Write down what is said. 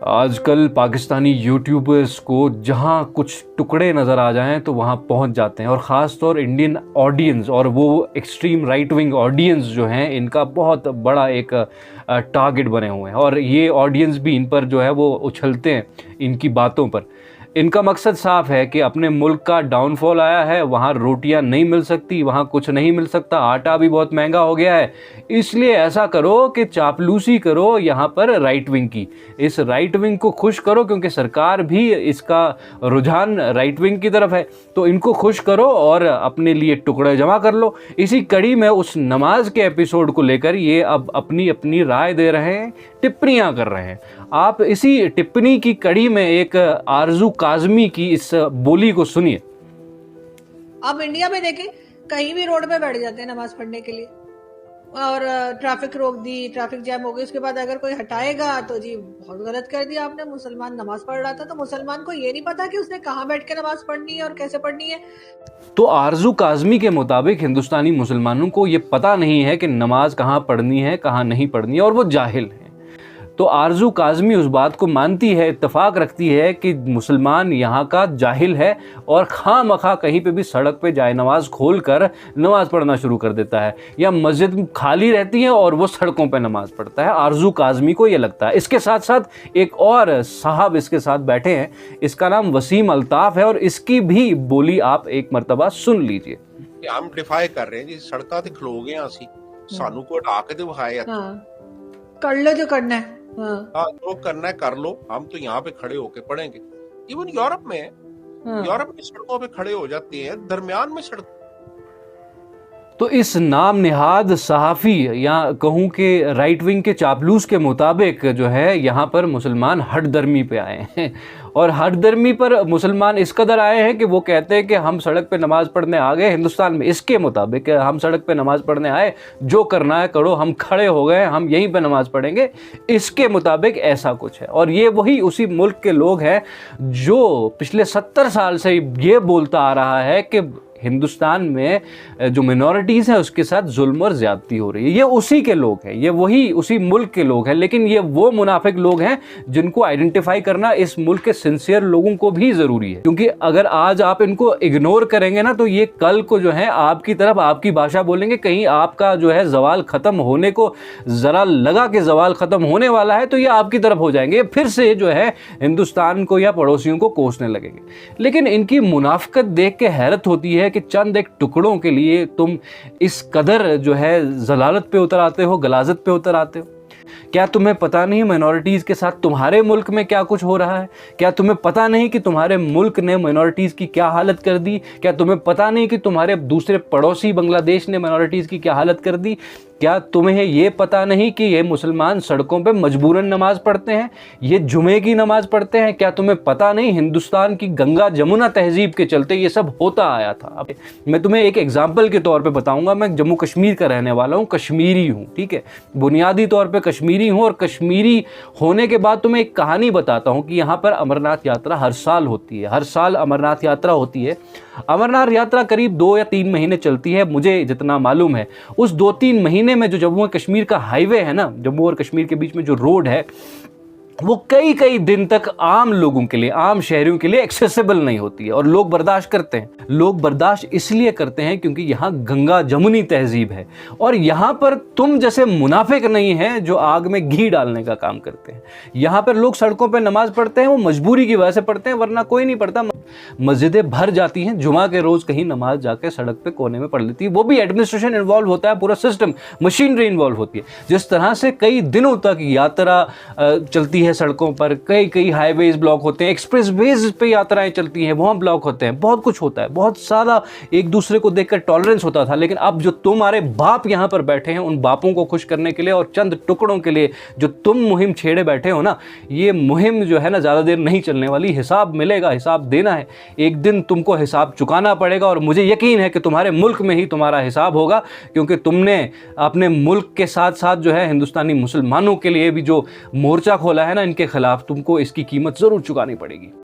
आजकल पाकिस्तानी यूट्यूबर्स को जहाँ कुछ टुकड़े नज़र आ जाएं तो वहाँ पहुँच जाते हैं, और ख़ास तौर इंडियन ऑडियंस और वो एक्सट्रीम राइट विंग ऑडियंस जो हैं, इनका बहुत बड़ा एक टारगेट बने हुए हैं। और ये ऑडियंस भी इन पर जो है वो उछलते हैं इनकी बातों पर। इनका मकसद साफ है कि अपने मुल्क का डाउनफॉल आया है, वहाँ रोटियां नहीं मिल सकती, वहाँ कुछ नहीं मिल सकता, आटा भी बहुत महंगा हो गया है, इसलिए ऐसा करो कि चापलूसी करो यहाँ पर राइट विंग की। इस राइट विंग को खुश करो, क्योंकि सरकार भी इसका रुझान राइट विंग की तरफ है, तो इनको खुश करो और अपने लिए टुकड़े जमा कर लो। इसी कड़ी में उस नमाज के एपिसोड को लेकर ये अब अपनी अपनी राय दे रहे हैं, टिप्पणियां कर रहे हैं। आप इसी टिप्पणी की कड़ी में एक आरजू काजमी की इस बोली को सुनिए। आप इंडिया में देखें, कहीं भी रोड पे बैठ जाते हैं नमाज पढ़ने के लिए, और ट्रैफिक रोक दी, ट्रैफिक जैम हो गई, उसके बाद अगर कोई हटाएगा तो जी बहुत गलत कर दिया आपने, मुसलमान नमाज पढ़ रहा था। तो मुसलमान को ये नहीं पता कि उसने कहाँ बैठ के नमाज पढ़नी है और कैसे पढ़नी है। तो आरजू काजमी के मुताबिक हिंदुस्तानी मुसलमानों को ये पता नहीं है कि नमाज कहाँ पढ़नी है, कहाँ नहीं पढ़नी है, और वो जाहिल हैं। तो आरजू काजमी उस बात को मानती है, इत्तेफाक रखती है कि मुसलमान यहाँ का जाहिल है और खामखा कहीं पे भी सड़क पे जाए नमाज खोल कर नमाज पढ़ना शुरू कर देता है, या मस्जिद खाली रहती है और वो सड़कों पे नमाज पढ़ता है। आरजू काजमी को ये लगता है। इसके साथ साथ एक और साहब इसके साथ बैठे हैं, इसका नाम वसीम अल्ताफ है, और इसकी भी बोली आप एक मरतबा सुन लीजिए। हम डिफाई कर रहे हैं जी, सड़कों ते खलो गए असी, सानू कोई हटा के दिखाए, कर लो जो करना है, जो करना है कर लो, हम तो यहाँ पे खड़े होके पढ़ेंगे। इवन यूरोप में यूरोप की सड़कों पे खड़े हो जाते हैं, दरमियान में सड़क। तो इस नाम निहाद सहाफ़ी या कहूँ कि राइट विंग के चापलूस के मुताबिक जो है यहाँ पर मुसलमान हट दर्मी पे आए हैं, और हट दर्मी पर मुसलमान इस कदर आए हैं कि वो कहते हैं कि हम सड़क पे नमाज पढ़ने आ गए हिंदुस्तान में। इसके मुताबिक हम सड़क पे नमाज पढ़ने आए, जो करना है करो, हम खड़े हो गए, हम यहीं पे नमाज पढ़ेंगे। इसके मुताबिक ऐसा कुछ है। और ये वही उसी मुल्क के लोग हैं जो पिछले 70 साल से ये बोलता आ रहा है कि हिंदुस्तान में जो मिनॉरिटीज़ हैं उसके साथ जुल्म और ज़्यादती हो रही है। ये उसी के लोग हैं, ये वही उसी मुल्क के लोग हैं, लेकिन ये वो मुनाफिक लोग हैं जिनको आइडेंटिफाई करना इस मुल्क के सिंसियर लोगों को भी ज़रूरी है। क्योंकि अगर आज आप इनको इग्नोर करेंगे ना, तो ये कल को जो है आपकी तरफ आपकी भाषा बोलेंगे। कहीं आपका जो है जवाल ख़त्म होने को ज़रा लगा कि जवाल ख़त्म होने वाला है, तो ये आपकी तरफ हो जाएंगे, फिर से जो है हिंदुस्तान को या पड़ोसियों को कोसने लगेंगे। लेकिन इनकी मुनाफिकत देख के हैरत होती है कि चंद एक टुकड़ों के लिए तुम इस कदर जो है जलालत पे उतर आते हो, गलाजत पे उतर आते हो। क्या तुम्हें पता नहीं माइनॉरिटीज़ के साथ तुम्हारे मुल्क में क्या कुछ हो रहा है? क्या तुम्हें पता नहीं कि तुम्हारे मुल्क ने माइनॉरिटीज़ की क्या हालत कर दी? क्या तुम्हें पता नहीं कि तुम्हारे दूसरे पड़ोसी बांग्लादेश ने माइनॉरिटीज़ की क्या हालत कर दी? क्या तुम्हें ये पता नहीं कि ये मुसलमान सड़कों पे मजबूरन नमाज पढ़ते हैं, ये जुमे की नमाज पढ़ते हैं? क्या तुम्हें पता नहीं हिंदुस्तान की गंगा जमुना तहजीब के चलते ये सब होता आया था? मैं तुम्हें एक एग्जाम्पल के तौर पे बताऊंगा। मैं जम्मू कश्मीर का रहने वाला हूँ, कश्मीरी हूँ, ठीक है, बुनियादी तौर पे कश्मीरी हूँ। और कश्मीरी होने के बाद तुम्हें एक कहानी बताता हूँ कि यहाँ पर अमरनाथ यात्रा हर साल होती है, हर साल अमरनाथ यात्रा होती है। अमरनाथ यात्रा करीब 2 या 3 महीने चलती है, मुझे जितना मालूम है। उस 2-3 महीने में जो जम्मू और कश्मीर का हाईवे है ना, जम्मू और कश्मीर के बीच में जो रोड है, वो कई कई दिन तक आम लोगों के लिए, आम शहरियों के लिए एक्सेसिबल नहीं होती है, और लोग बर्दाश्त करते हैं। लोग बर्दाश्त इसलिए करते हैं क्योंकि यहाँ गंगा जमुनी तहजीब है, और यहाँ पर तुम जैसे मुनाफिक नहीं हैं जो आग में घी डालने का काम करते हैं। यहाँ पर लोग सड़कों पर नमाज पढ़ते हैं, वो मजबूरी की वजह से पढ़ते हैं, वरना कोई नहीं पढ़ता। मस्जिदें भर जाती हैं, जुमा के रोज़ कहीं नमाज जाके सड़क पे कोने में पढ़ लेती है। वो भी एडमिनिस्ट्रेशन इन्वॉल्व होता है, पूरा सिस्टम, मशीनरी इन्वॉल्व होती है। जिस तरह से कई दिनों तक यात्रा चलती है सड़कों पर, कई हाईवेज ब्लॉक होते हैं, एक्सप्रेसवेज पे यात्राएं चलती हैं, वहाँ ब्लॉक होते हैं, बहुत कुछ होता है, बहुत सारा एक दूसरे को देखकर टॉलरेंस होता था। लेकिन अब जो तुम्हारे बाप यहाँ पर बैठे हैं, उन बापों को खुश करने के लिए और चंद टुकड़ों के लिए जो तुम मुहिम छेड़े बैठे हो ना, ये मुहिम जो है ना ज़्यादा देर नहीं चलने वाली। हिसाब मिलेगा, हिसाब देना है, एक दिन तुमको हिसाब चुकाना पड़ेगा, और मुझे यकीन है कि तुम्हारे मुल्क में ही तुम्हारा हिसाब होगा, क्योंकि तुमने अपने मुल्क के साथ साथ जो है हिंदुस्तानी मुसलमानों के लिए भी जो मोर्चा खोला है ना, इनके खिलाफ, तुमको इसकी कीमत ज़रूर चुकानी पड़ेगी।